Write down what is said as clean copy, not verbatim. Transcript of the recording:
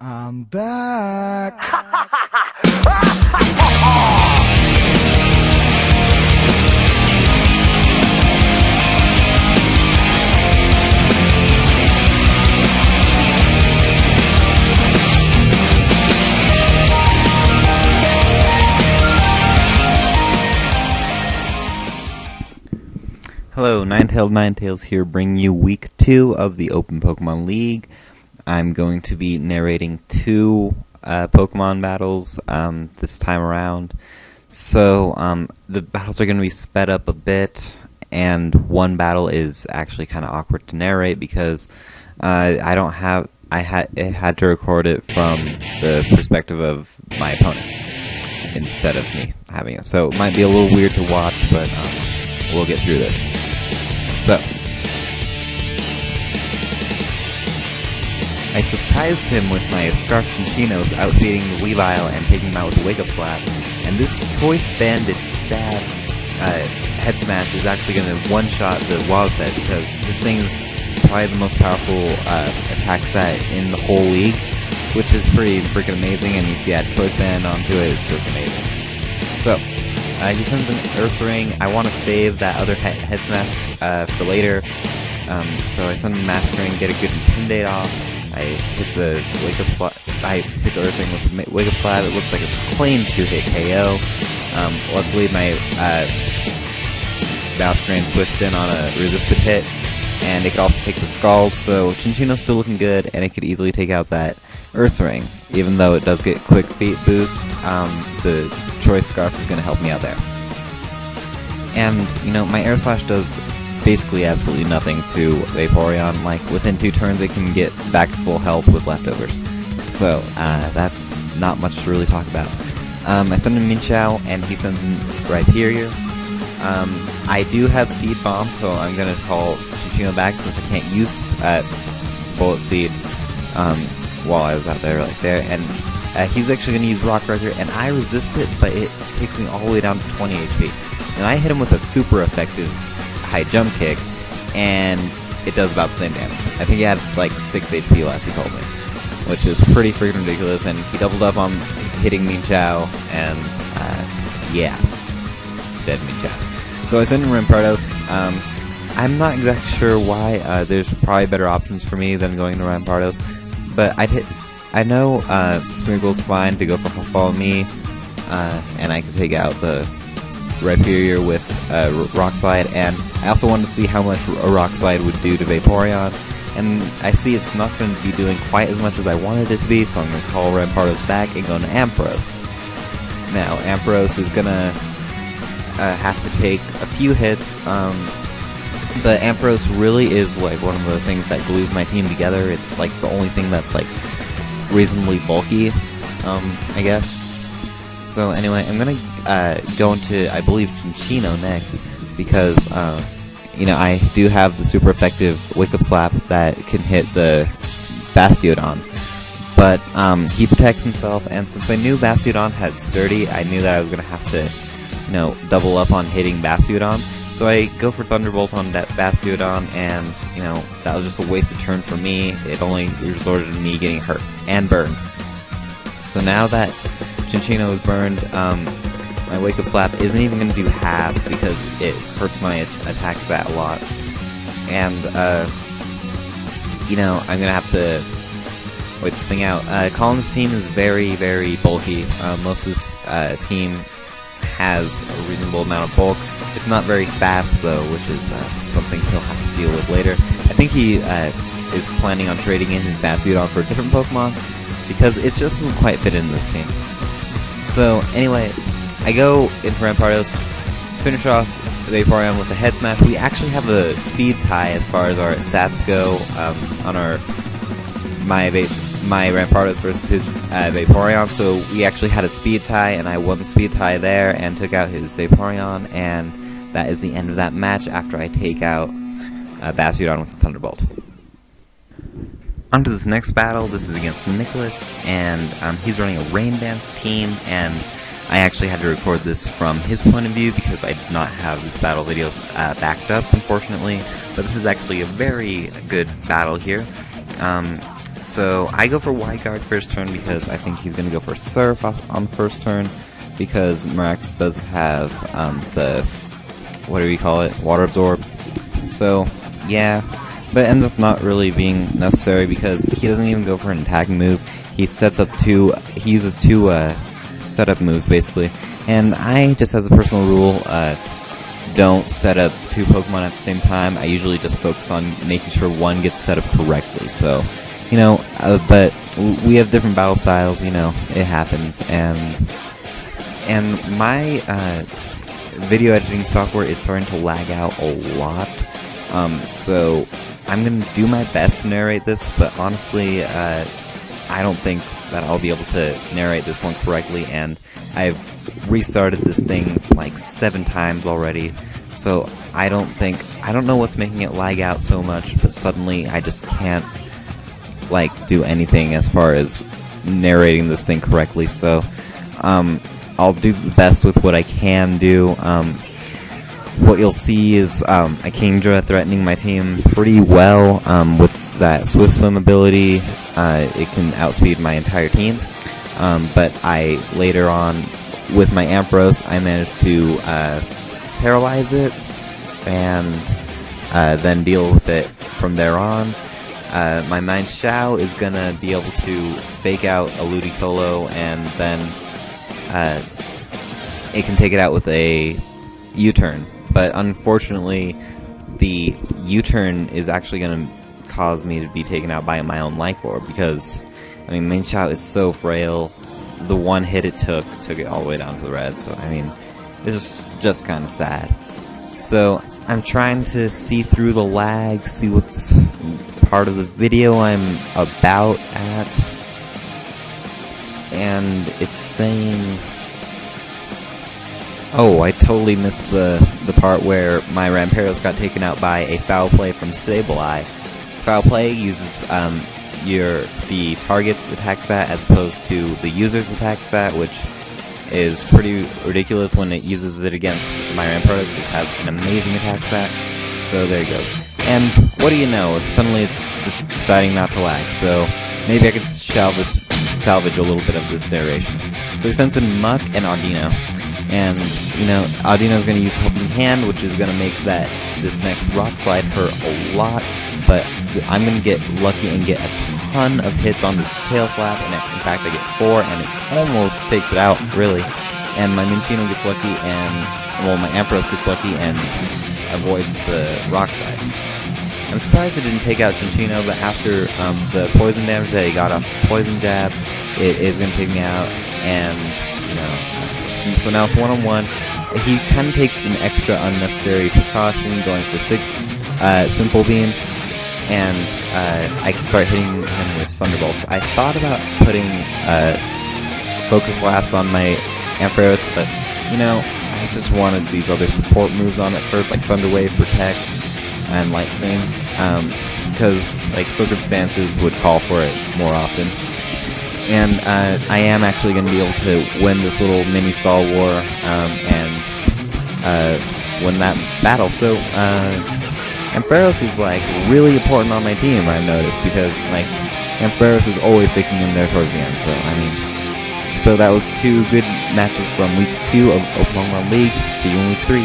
I'm back. Hello, Ninetails here, bringing you week 2 of the Open Pokemon League. I'm going to be narrating 2 Pokemon battles this time around. So the battles are going to be sped up a bit, and one battle is actually kind of awkward to narrate because I had to record it from the perspective of my opponent instead of me having it. So it might be a little weird to watch, but we'll get through this. So, I surprised him with my Scarf Chinchinos, outspeeding the Weavile and taking him out with a Wake Up Slap. And this Choice Bandit Stab Head Smash is actually going to one-shot the Wildset because this thing is probably the most powerful attack set in the whole league, which is pretty freaking amazing, and if you add Choice Band onto it, it's just amazing. So, he sends an Ursaring. I want to save that other head smash for later, so I send him Mastering, get a good Intimidate off. I hit the Wake Up Slap. I hit the Ursaring with the Wake Up Slap. It looks like it's a clean 2-hit KO. Luckily, my Mastering switched in on a resisted hit, and it could also take the Scald. So Chinchino's still looking good, and it could easily take out that Ursaring. Even though it does get quick feet boost, the Choice Scarf is going to help me out there. And, you know, my Air Slash does basically absolutely nothing to Vaporeon. Like, within 2 turns it can get back to full health with leftovers. So, that's not much to really talk about. I send him Minchao, and he sends in Rhyperior. I do have Seed Bomb, so I'm going to call Chinchino back since I can't use Bullet Seed while I was out there like there. And he's actually going to use Rock Breaker, and I resist it, but it takes me all the way down to 20 HP. And I hit him with a super effective high jump kick, and it does about the same damage. I think he had like 6 HP left, he told me, which is pretty freaking ridiculous, and he doubled up on hitting Minchao, and yeah, dead Minchao. So I sent him Rampardos. I'm not exactly sure why. There's probably better options for me than going to Rampardos, but I know Smeargle's fine to go for Follow Me, and I can take out the Rhyperior with Rock Slide, and I also wanted to see how much a Rock Slide would do to Vaporeon, and I see it's not going to be doing quite as much as I wanted it to be, so I'm going to call Rampardos back and go to Ampharos. Now, Ampharos is going to have to take a few hits, but Ampharos really is like one of the things that glues my team together. It's like the only thing that's like reasonably bulky, I guess. So anyway, I'm gonna go into, I believe, Chinchino next, because you know, I do have the super effective Wake Up Slap that can hit the Bastiodon, but he protects himself, and since I knew Bastiodon had Sturdy, I knew that I was gonna have to, you know, double up on hitting Bastiodon. So I go for Thunderbolt on that Bastiodon, and, you know, that was just a wasted turn for me. It only resorted to me getting hurt and burned. So now that Chinchino is burned, my Wake Up Slap isn't even going to do half because it hurts my attack stat a lot. And, you know, I'm going to have to wait this thing out. Khallen's team is very, very bulky. Most of his team has a reasonable amount of bulk. It's not very fast, though, which is something he'll have to deal with later. I think he is planning on trading in his Bastiodon for a different Pokemon, because it just doesn't quite fit in this team. So, anyway, I go in for Rampardos, finish off Vaporeon with a Head Smash. We actually have a speed tie as far as our stats go on our my Rampardos versus his Vaporeon, so we actually had a speed tie, and I won the speed tie there and took out his Vaporeon, and that is the end of that match after I take out Bastiodon with the Thunderbolt. On to this next battle. This is against Nicolas, and he's running a Rain Dance team, and I actually had to record this from his point of view because I did not have this battle video backed up, unfortunately, but this is actually a very good battle here. So I go for Wide Guard first turn because I think he's going to go for Surf on the first turn, because Mirax does have the, what do we call it, Water Absorb. So yeah, but it ends up not really being necessary because he doesn't even go for an attacking move. He uses two setup moves basically, and I just, as a personal rule, don't set up two Pokemon at the same time. I usually just focus on making sure one gets set up correctly. So, you know, but we have different battle styles. You know, it happens, and my video editing software is starting to lag out a lot. So I'm gonna do my best to narrate this, but honestly, I don't think that I'll be able to narrate this one correctly, and I've restarted this thing like 7 times already, so I don't know what's making it lag out so much, but suddenly I just can't like do anything as far as narrating this thing correctly. So I'll do the best with what I can do. What you'll see is a Kingdra threatening my team pretty well with that Swift Swim ability. It can outspeed my entire team, but I later on with my Ampharos I managed to paralyze it and then deal with it from there on. My Mind Shao is gonna be able to fake out a Ludicolo, and then it can take it out with a U-turn. But unfortunately, the U-turn is actually going to cause me to be taken out by my own Life Orb, because, I mean, Main Shao is so frail. The one hit it took it all the way down to the red, so, I mean, it's just kind of sad. So, I'm trying to see through the lag, see what's part of the video I'm about at, and it's saying... Oh, I totally missed the part where my Rampardos got taken out by a Foul Play from Sableye. Foul Play uses the target's attack stat as opposed to the user's attack stat, which is pretty ridiculous when it uses it against my Rampardos, which has an amazing attack stat. So there it goes. And what do you know? Suddenly it's just deciding not to lag. So maybe I could salvage a little bit of this narration. So he sends in Muck and Audino. And, you know, Audino's going to use Helping Hand, which is going to make this next Rock Slide hurt a lot, but I'm going to get lucky and get a ton of hits on this Tail Flap, and in fact I get 4, and it almost takes it out, really. And my Minccino gets lucky, and, well, my Ampharos gets lucky and avoids the Rock Slide. I'm surprised it didn't take out Minccino, but after the poison damage that he got off Poison Jab, it is going to take me out, and, you know, so now it's one-on-one. He kind of takes an extra unnecessary precaution going for Simple Beam, and I can start hitting him with Thunderbolts. I thought about putting Focus Blast on my Ampharos, but, you know, I just wanted these other support moves on it first, like Thunder Wave, Protect, and Light Spin, because, like, circumstances would call for it more often. And I am actually going to be able to win this little mini stall war and win that battle. So Ampharos is like really important on my team, I've noticed, because like Ampharos is always sticking in there towards the end. So I mean, so that was 2 good matches from week 2 of Pokemon League. See you in week 3.